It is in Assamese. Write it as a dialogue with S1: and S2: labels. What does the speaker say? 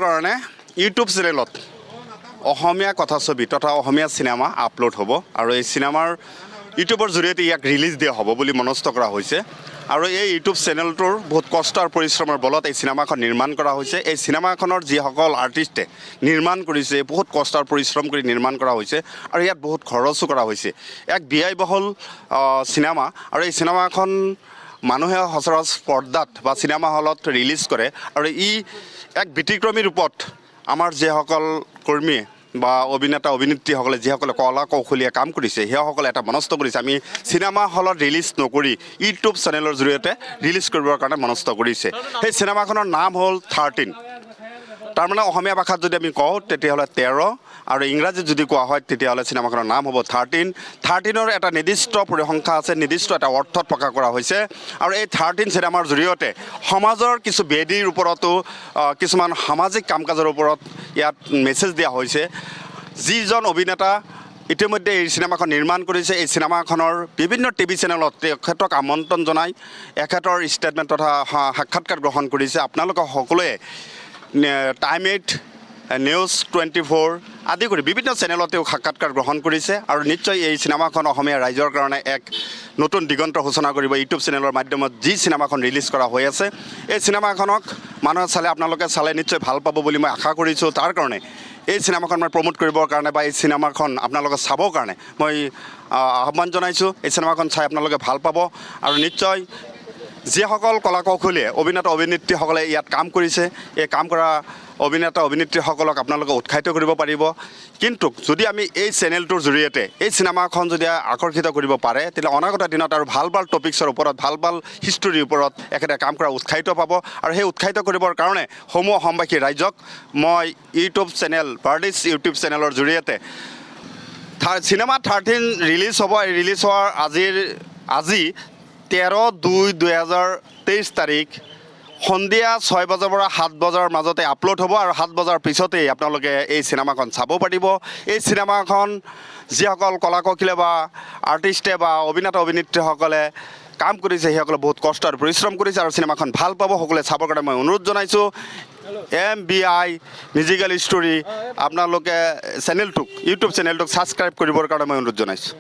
S1: কাৰণে ইউটিউব চেনেলত অসমীয়া কথাছবি তথা অসমীয়া চিনেমা আপলোড হ'ব আৰু এই চিনেমাৰ ইউটিউবৰ জৰিয়তে ইয়াক ৰিলিজ দিয়া হ'ব বুলি মনস্থ কৰা হৈছে আৰু এই ইউটিউব চেনেলটোৰ বহুত কষ্ট আৰু পৰিশ্ৰমৰ বলত এই চিনেমাখন নিৰ্মাণ কৰা হৈছে। এই চিনেমাখনৰ যিসকল আৰ্টিষ্টে নিৰ্মাণ কৰিছে বহুত কষ্ট আৰু পৰিশ্ৰম কৰি নিৰ্মাণ কৰা হৈছে আৰু ইয়াত বহুত খৰচো কৰা হৈছে। এক ব্যয়বহুল চিনেমা আৰু এই চিনেমাখন মানুহে সচৰাচৰ পৰ্দাত বা চিনেমা হলত ৰিলিজ কৰে আৰু এক ব্যতিক্ৰমী ৰূপত আমাৰ যিসকল কৰ্মী বা অভিনেতা অভিনেত্ৰীসকলে যিসকলে কলা কৌশলীয়া কাম কৰিছে সেইসকলে এটা মনস্থ কৰিছে আমি চিনেমা হলত ৰিলিজ নকৰি ইউটিউব চেনেলৰ জৰিয়তে ৰিলিজ কৰিবৰ কাৰণে মনস্থ কৰিছে। সেই চিনেমাখনৰ নাম হ'ল 13। তাৰমানে অসমীয়া ভাষাত যদি আমি কওঁ তেতিয়াহ'লে 13 আৰু ইংৰাজীত যদি কোৱা হয় তেতিয়াহ'লে চিনেমাখনৰ নাম হ'ব 13। 13ৰ এটা নিৰ্দিষ্ট পৰিসংখ্যা আছে, নিৰ্দিষ্ট এটা অৰ্থত প্ৰকাশ কৰা হৈছে আৰু এই 13 চিনেমাৰ জৰিয়তে সমাজৰ কিছু বেদীৰ ওপৰতো কিছুমান সামাজিক কাম কাজৰ ওপৰত ইয়াত মেছেজ দিয়া হৈছে। যিজন অভিনেতা ইতিমধ্যে এই চিনেমাখন নিৰ্মাণ কৰিছে এই চিনেমাখনৰ বিভিন্ন টিভি চেনেলত তেখেতক আমন্ত্ৰণ জনাই এখেতৰ ষ্টেটমেণ্ট তথা সাক্ষাৎকাৰ গ্ৰহণ কৰিছে। আপোনালোকে সকলোৱে টাইম 8 নিউজ 24 আদি কৰি বিভিন্ন চেনেলতেও সাক্ষাৎকাৰ গ্ৰহণ কৰিছে আৰু নিশ্চয় এই চিনেমাখন অসমীয়া ৰাইজৰ কাৰণে এক নতুন দিগন্তৰ সূচনা কৰিব। ইউটিউব চেনেলৰ মাধ্যমত যি চিনেমাখন ৰিলিজ কৰা হৈ আছে এই চিনেমাখনক মানুহে আপোনালোকে চালে নিশ্চয় ভাল পাব বুলি মই আশা কৰিছোঁ। তাৰ কাৰণে এই চিনেমাখন মই প্ৰমোট কৰিবৰ কাৰণে বা এই চিনেমাখন আপোনালোকে চাবৰ কাৰণে মই আহ্বান জনাইছোঁ। এই চিনেমাখন চাই আপোনালোকে ভাল পাব আৰু নিশ্চয় যিসকল কলা কৌশলীয়ে অভিনেতা অভিনেত্ৰীসকলে ইয়াত কাম কৰিছে এই কাম কৰা অভিনেতা অভিনেত্ৰীসকলক আপোনালোকে উৎসাহিত কৰিব পাৰিব। কিন্তু যদি আমি এই চেনেলটোৰ জৰিয়তে এই চিনেমাখন যদি আকৰ্ষিত কৰিব পাৰে তেতিয়া অনাগত দিনত আৰু ভাল ভাল টপিক্সৰ ওপৰত ভাল ভাল হিষ্টৰীৰ ওপৰত একেটা কাম কৰা উৎসাহিত পাব আৰু সেই উৎসাহিত কৰিবৰ কাৰণে সমূহ অসমবাসী ৰাইজক মই ইউটিউব চেনেল বাৰ্ডিছ ইউটিউব চেনেলৰ জৰিয়তে চিনেমা 13 ৰিলিজ হ'ব। ৰিলিজ হোৱাৰ আজি 13/2/2023 তাৰিখ সন্ধিয়া 6 বজাৰ পৰা 7 বজাৰ মাজতে আপলোড হ'ব আৰু 7 বজাৰ পিছতেই আপোনালোকে এই চিনেমাখন চাব পাৰিব। এই চিনেমাখন যিসকল কলা কৌশলী বা আৰ্টিষ্টে বা অভিনেতা অভিনেত্ৰীসকলে কাম কৰিছে সেইসকলে বহুত কষ্ট আৰু পৰিশ্ৰম কৰিছে আৰু চিনেমাখন ভাল পাব। সকলোৱে চাবৰ কাৰণে মই অনুৰোধ জনাইছোঁ। MBI মিউজিকেল ষ্টৰী আপোনালোকে ইউটিউব চেনেলটোক ছাবস্ক্ৰাইব কৰিবৰ কাৰণে মই অনুৰোধ জনাইছোঁ।